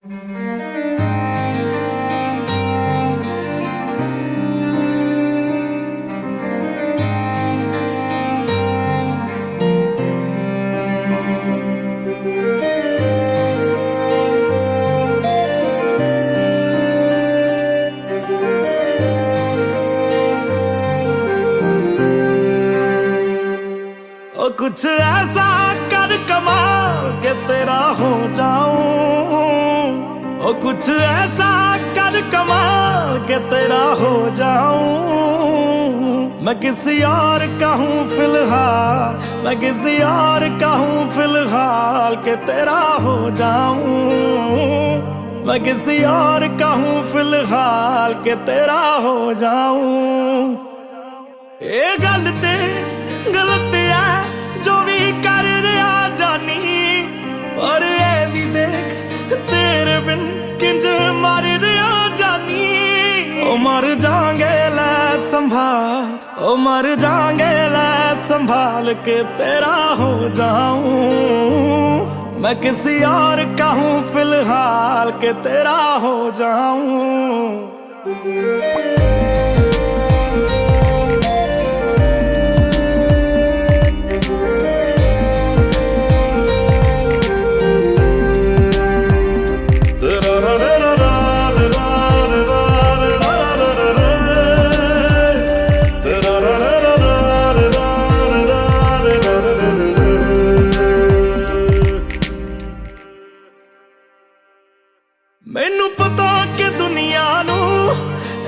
ओ कुछ ऐसा कर कमाल के तेरा हो जाऊं। ओ कुछ ऐसा कर कमाल के तेरा हो जाऊं। मैं किसी और का हूँ फिलहाल, मैं किसी और का हूँ फिलहाल के तेरा हो जाऊं। मैं किसी और का हूँ फिलहाल के तेरा हो जाऊं। ये गलत है जो भी कर रहा जानी, पर ये भी देख तेरे बिन किंज मर रहा जानी। ओ मर जाएंगे लै संभाल, ओ मर जाएंगे लै संभाल के तेरा हो जाऊं। मैं किसी और का हूँ फिलहाल के तेरा हो जाऊं। मैनू पता कि दुनिया नू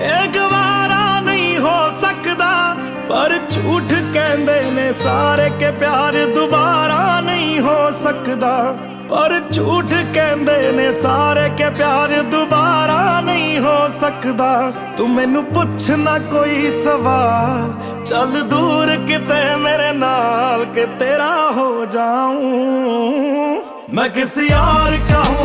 ये गवारा नहीं हो सकदा, पर झूठ कहंदे ने सारे के प्यार दोबारा नहीं हो सकदा। पर झूठ कहंदे ने सारे के प्यार दोबारा नहीं हो सकदा। तू मैनू पुछ ना कोई सवाल, चल दूर किते मेरे नाल के तेरा हो जाऊं। मैं किसी और का हूँ